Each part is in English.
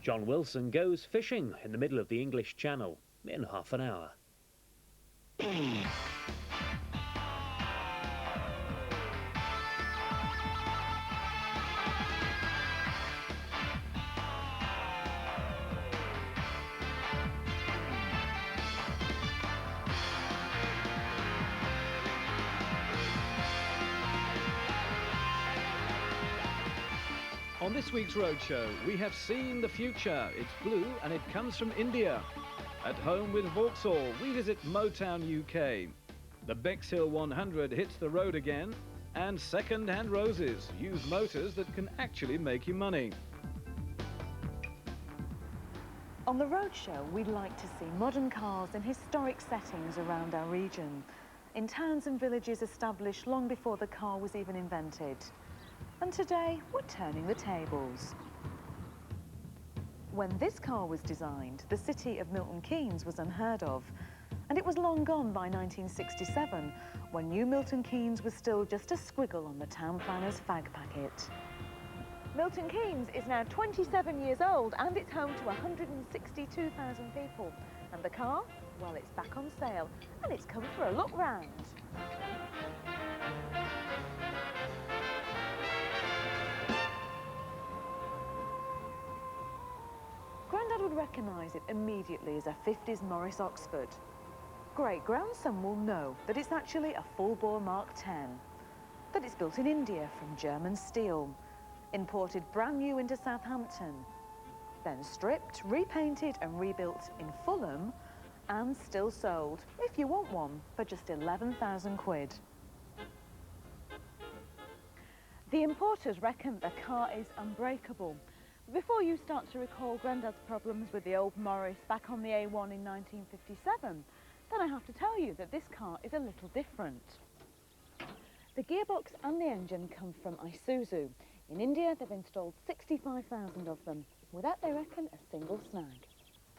John Wilson goes fishing in the middle of the English Channel in half an hour. On this week's Roadshow, we have seen the future. It's blue and it comes from India. At home with Vauxhall, we visit Motown UK. The Bexhill 100 hits the road again, and second-hand roses use motors that can actually make you money. On the Roadshow, we'd like to see modern cars in historic settings around our region, in towns and villages established long before the car was even invented. And today, we're turning the tables. When this car was designed, the city of Milton Keynes was unheard of, and it was long gone by 1967, when New Milton Keynes was still just a squiggle on the town planner's fag packet. Milton Keynes is now 27 years old, and it's home to 162,000 people. And the car, well, it's back on sale, and it's come for a look round. Grandad would recognise it immediately as a 50s Morris Oxford. Great-grandson will know that it's actually a full-bore Mark X, that it's built in India from German steel, imported brand new into Southampton, then stripped, repainted and rebuilt in Fulham, and still sold, if you want one, for just 11,000 quid. The importers reckon the car is unbreakable. Before you start to recall Grandad's problems with the old Morris back on the A1 in 1957, then I have to tell you that this car is a little different. The gearbox and the engine come from Isuzu. In India, they've installed 65,000 of them, without, they reckon, a single snag.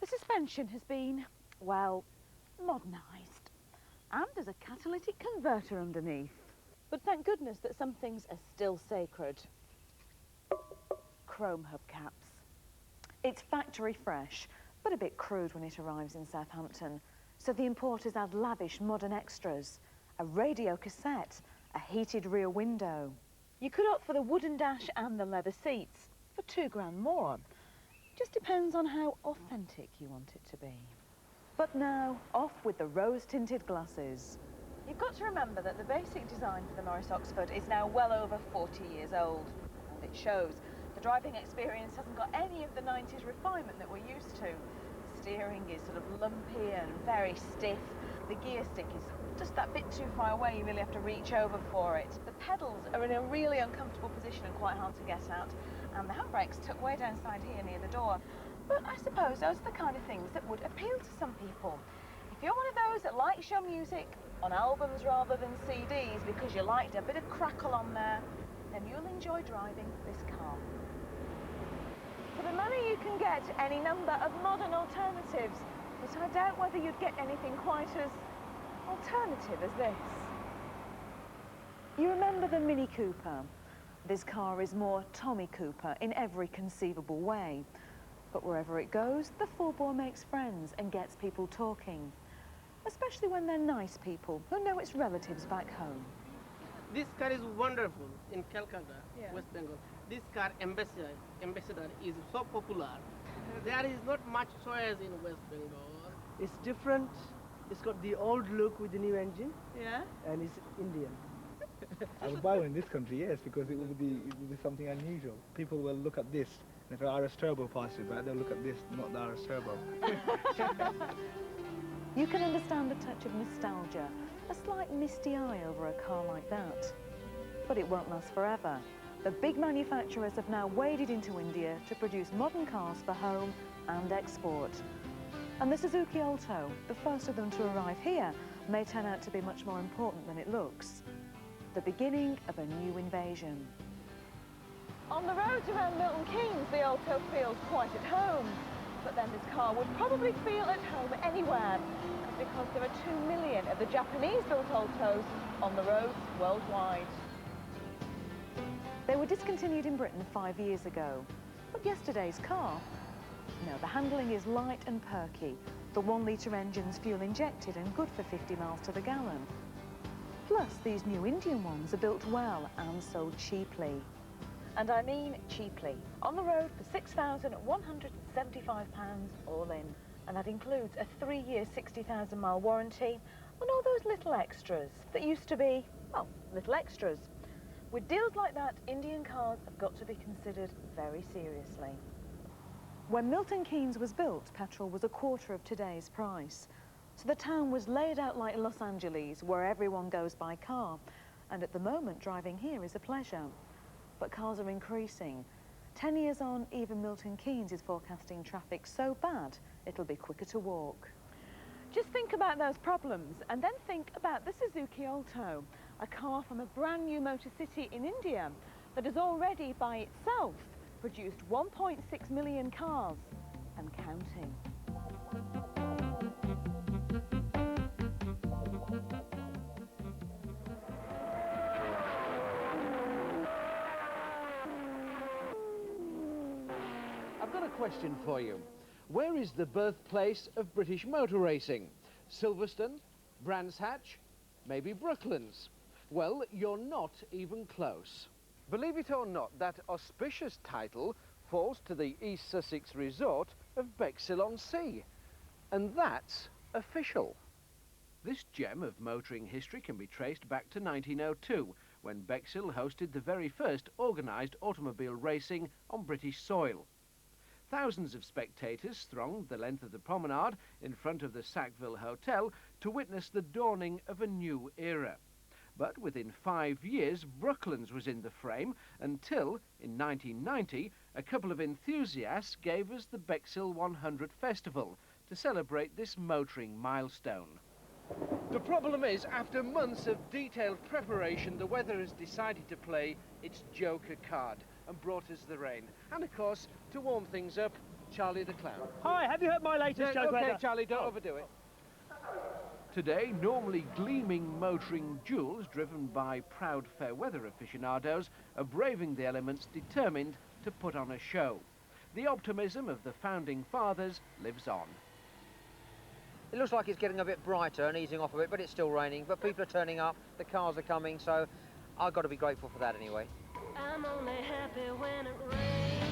The suspension has been, well, modernised. And there's a catalytic converter underneath. But thank goodness that some things are still sacred. Chrome hubcaps. It's factory fresh, but a bit crude when it arrives in Southampton. So the importers add lavish modern extras, a radio cassette, a heated rear window. You could opt for the wooden dash and the leather seats for £2 more. Just depends on how authentic you want it to be. But now, off with the rose-tinted glasses. You've got to remember that the basic design for the Morris Oxford is now well over 40 years old, and it shows. The driving experience hasn't got any of the 90s refinement that we're used to. The steering is sort of lumpy and very stiff. The gear stick is just that bit too far away, you really have to reach over for it. The pedals are in a really uncomfortable position and quite hard to get out. And the handbrake's tucked way down side here near the door. But I suppose those are the kind of things that would appeal to some people. If you're one of those that likes your music on albums rather than CDs because you liked a bit of crackle on there, then you'll enjoy driving this car. For the money you can get any number of modern alternatives, but I doubt whether you'd get anything quite as alternative as this. You remember the Mini Cooper? This car is more Tommy Cooper in every conceivable way. But wherever it goes, the four-bore makes friends and gets people talking. Especially when they're nice people who know its relatives back home. This car is wonderful in Calcutta, West Bengal. This car, Ambassador, is so popular. There is not much choice in West Bengal. It's different. It's got the old look with the new engine. Yeah? And it's Indian. I would buy one in this country, yes, because it would be something unusual. People will look at this, and if an RS Turbo passes by, they'll look at this, not the RS Turbo. You can understand a touch of nostalgia, a slight misty eye over a car like that. But it won't last forever. The big manufacturers have now waded into India to produce modern cars for home and export. And the Suzuki Alto, the first of them to arrive here, may turn out to be much more important than it looks. The beginning of a new invasion. On the roads around Milton Keynes, the Alto feels quite at home. But then this car would probably feel at home anywhere, because there are 2 million of the Japanese-built Altos on the roads worldwide. They were discontinued in Britain 5 years ago, but yesterday's car, No, the handling is light and perky. The 1-litre engine's fuel injected and good for 50 miles to the gallon. Plus, these new Indian ones are built well and sold cheaply. And I mean cheaply. On the road for £6,175 all in. And that includes a 3-year, 60,000-mile warranty and all those little extras that used to be, well, little extras. With deals like that, Indian cars have got to be considered very seriously. When Milton Keynes was built, petrol was a quarter of today's price. So the town was laid out like Los Angeles, where everyone goes by car. And at the moment, driving here is a pleasure. But cars are increasing. 10 years on, even Milton Keynes is forecasting traffic so bad, it'll be quicker to walk. Just think about those problems and then think about the Suzuki Alto, a car from a brand new motor city in India that has already by itself produced 1.6 million cars and counting. I've got a question for you. Where is the birthplace of British motor racing? Silverstone? Brands Hatch? Maybe Brooklands? Well, you're not even close. Believe it or not, that auspicious title falls to the East Sussex resort of Bexhill-on-Sea. And that's official. This gem of motoring history can be traced back to 1902, when Bexhill hosted the very first organised automobile racing on British soil. Thousands of spectators thronged the length of the promenade in front of the Sackville Hotel to witness the dawning of a new era. But within 5 years, Brooklands was in the frame until, in 1990, a couple of enthusiasts gave us the Bexhill 100 Festival to celebrate this motoring milestone. The problem is, after months of detailed preparation, the weather has decided to play its joker card and brought us the rain. And of course, to warm things up, Charlie the Clown. Hi, have you heard my latest joke? Okay, Charlie, don't overdo it. Today, normally gleaming motoring jewels driven by proud fair weather aficionados are braving the elements determined to put on a show. The optimism of the founding fathers lives on. It looks like it's getting a bit brighter and easing off a bit, but it's still raining. But people are turning up, the cars are coming, so I've got to be grateful for that anyway. I'm only happy when it rains.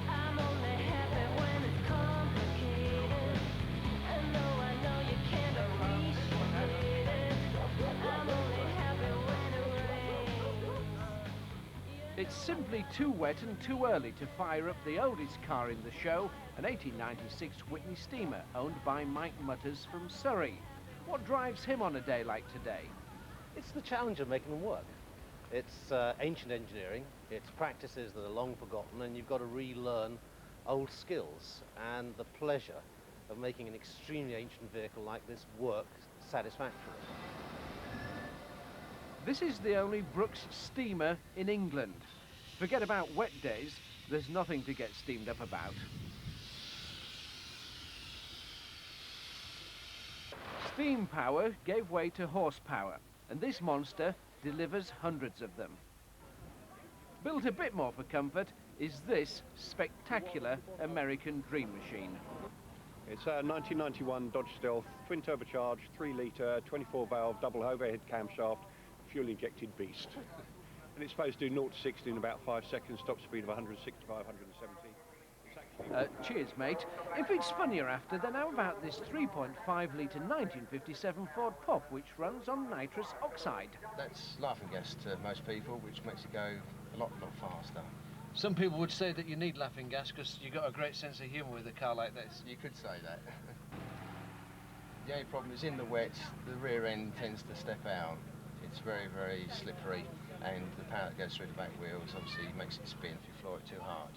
I'm only happy when it's complicated. And though I know you can't appreciate it, I'm only happy when it rains. It's simply too wet and too early to fire up the oldest car in the show, an 1896 Whitney Steamer owned by Mike Mutters from Surrey. What drives him on a day like today? It's the challenge of making them work. It's ancient engineering, it's practices that are long forgotten, and you've got to relearn old skills, and the pleasure of making an extremely ancient vehicle like this work satisfactorily. This is the only Brooks steamer in England. Forget about wet days, there's nothing to get steamed up about. Steam power gave way to horsepower, and this monster delivers hundreds of them. Built a bit more for comfort is this spectacular American dream machine. It's a 1991 Dodge Stealth, twin turbocharged, 3-litre, 24-valve, double overhead camshaft, fuel-injected beast. And it's supposed to do 0 to 60 in about 5 seconds, top speed of 165, 170. Cheers, mate. If it's fun you're after, then how about this 3.5-litre 1957 Ford Pop, which runs on nitrous oxide? That's laughing gas to most people, which makes it go a lot faster. Some people would say that you need laughing gas because you've got a great sense of humour with a car like this. You could say that. The only problem is in the wet, the rear end tends to step out. It's very, very slippery, and the power that goes through the back wheels obviously makes it spin if you floor it too hard.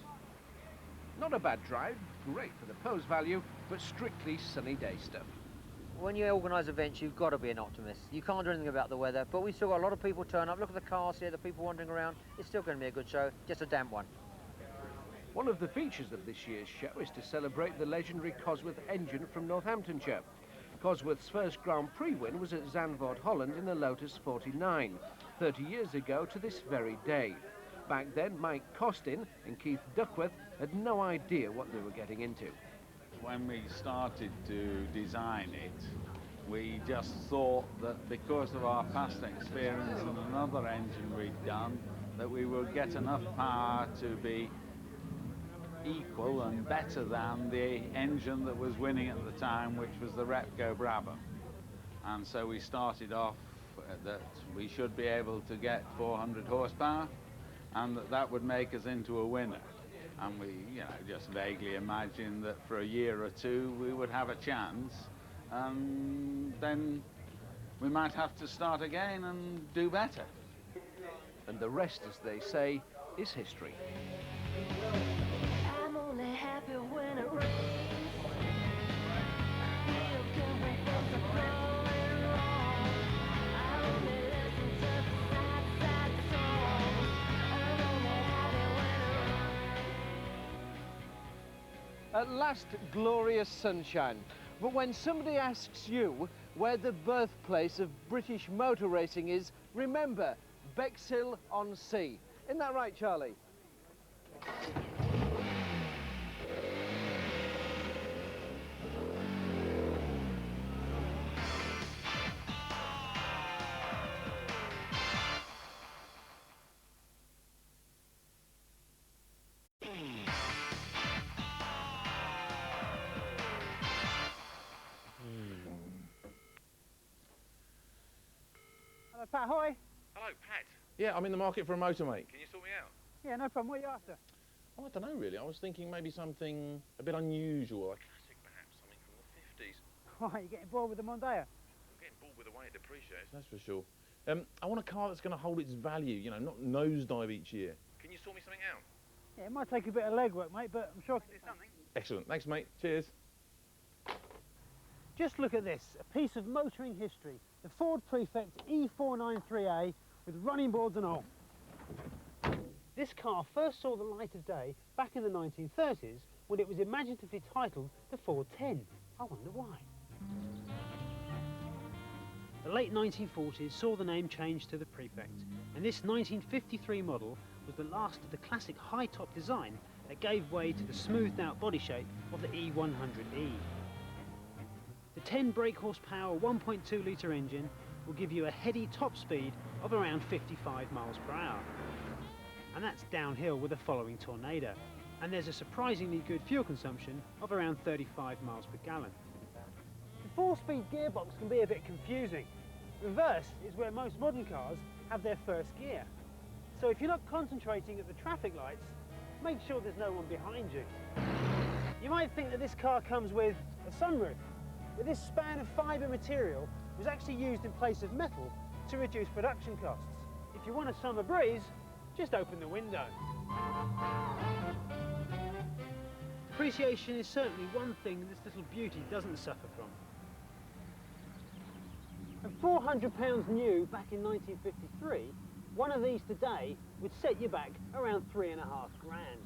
Not a bad drive, great for the pose value, but strictly sunny day stuff. When you organise events, you've got to be an optimist. You can't do anything about the weather, but we've still got a lot of people turn up. Look at the cars here, the people wandering around. It's still going to be a good show, just a damp one. One of the features of this year's show is to celebrate the legendary Cosworth engine from Northamptonshire. Cosworth's first Grand Prix win was at Zandvoort, Holland in a Lotus 49, 30 years ago to this very day. Back then, Mike Costin and Keith Duckworth had no idea what they were getting into. When we started to design it, we just thought that because of our past experience and another engine we'd done, that we would get enough power to be equal and better than the engine that was winning at the time, which was the Repco Brabham. And so we started off that we should be able to get 400 horsepower and that would make us into a winner. And we, just vaguely imagined that for a year or two we would have a chance, and then we might have to start again and do better. And the rest, as they say, is history. I'm only happy when it rains. Feel good when things are going wrong. I only listen to the sad, sad songs. I'm only happy when it rains. At last, glorious sunshine. But when somebody asks you where the birthplace of British motor racing is, remember, Bexhill-on-Sea. Isn't that right, Charlie? Hello, Pat. Hi. Hello, Pat. Yeah, I'm in the market for a motor, mate. Can you sort me out? Yeah, no problem. What are you after? Oh, I don't know, really. I was thinking maybe something a bit unusual, like classic, perhaps, something from the 50s. Why, you getting bored with the Mondeo? I'm getting bored with the way it depreciates. That's for sure. I want a car that's going to hold its value, not nosedive each year. Can you sort me something out? Yeah, it might take a bit of legwork, mate, but I'm sure I can do something. Excellent. Thanks, mate. Cheers. Just look at this, a piece of motoring history. The Ford Prefect E493A with running boards and all. This car first saw the light of day back in the 1930s when it was imaginatively titled the 410. I wonder why. The late 1940s saw the name changed to the Prefect, and this 1953 model was the last of the classic high-top design that gave way to the smoothed-out body shape of the E100E. The 10 brake horsepower 1.2 litre engine will give you a heady top speed of around 55 miles per hour. And that's downhill with the following tornado. And there's a surprisingly good fuel consumption of around 35 miles per gallon. The 4-speed gearbox can be a bit confusing. Reverse is where most modern cars have their first gear. So if you're not concentrating at the traffic lights, make sure there's no one behind you. You might think that this car comes with a sunroof, but this span of fibre material was actually used in place of metal to reduce production costs. If you want a summer breeze, just open the window. Depreciation is certainly one thing this little beauty doesn't suffer from. At £400 new back in 1953, one of these today would set you back around £3.5 grand.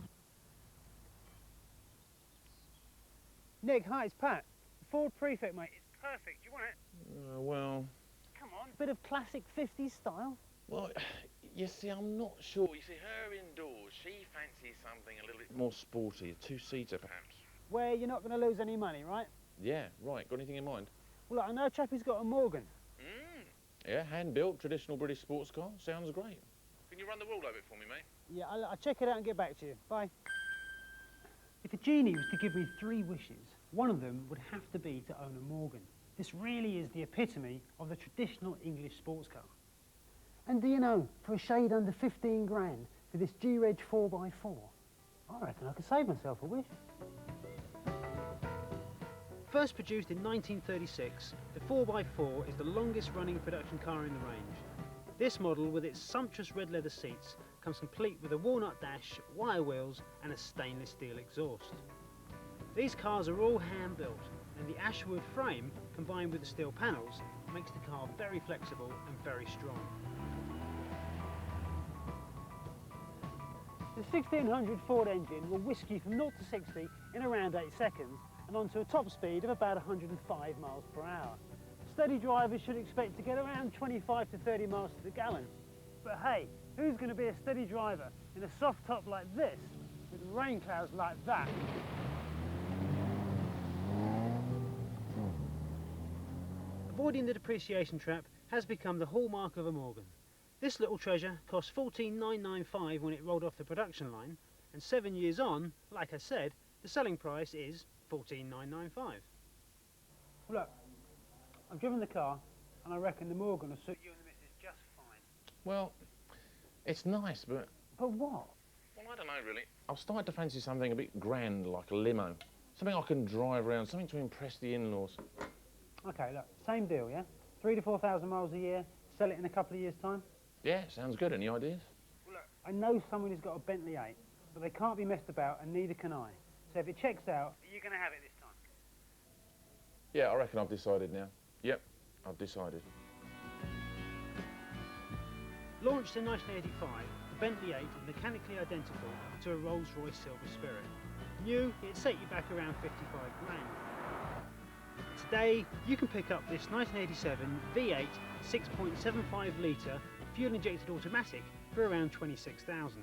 Nick, hi, it's Pat. Ford Prefect, mate. It's perfect. Do you want it? Well... Come on. Bit of classic 50s style. Well, you see, I'm not sure. You see, her indoors, she fancies something a little bit more sporty, a two-seater, perhaps. Where you're not going to lose any money, right? Yeah, right. Got anything in mind? Well, look, I know a chap who's got a Morgan. Yeah, hand-built, traditional British sports car. Sounds great. Can you run the wall over it for me, mate? Yeah, I'll check it out and get back to you. Bye. If a genie was to give me 3 wishes, one of them would have to be to own a Morgan. This really is the epitome of the traditional English sports car. And do you know, for a shade under 15 grand for this G-Reg 4x4, I reckon I could save myself a wish. First produced in 1936, the 4x4 is the longest running production car in the range. This model, with its sumptuous red leather seats, comes complete with a walnut dash, wire wheels and a stainless steel exhaust. These cars are all hand-built, and the ashwood frame, combined with the steel panels, makes the car very flexible and very strong. The 1600 Ford engine will whisk you from 0 to 60 in around 8 seconds and onto a top speed of about 105 miles per hour. Steady drivers should expect to get around 25 to 30 miles to the gallon. But hey, Who's going to be a steady driver in a soft top like this with rain clouds like that? Avoiding the depreciation trap has become the hallmark of a Morgan. This little treasure cost $14,995 when it rolled off the production line, and 7 years on, like I said, the selling price is $14,995. Look, I've driven the car, and I reckon the Morgan will suit you and the missus just fine. Well, it's nice, but... But what? Well, I don't know, really. I've started to fancy something a bit grand, like a limo. Something I can drive around, something to impress the in-laws. Okay, look, same deal, yeah? 3,000 to 4,000 miles a year, sell it in a couple of years' time? Yeah, sounds good. Any ideas? Well, look, I know someone who's got a Bentley 8, but they can't be messed about, and neither can I. So if it checks out, you're going to have it this time. Yeah, I reckon I've decided now. Yep, I've decided. Launched in 1985, the Bentley 8 is mechanically identical to a Rolls-Royce Silver Spirit. New, it'd set you back around 55 grand. Today, you can pick up this 1987 V8 6.75 litre fuel-injected automatic for around 26,000.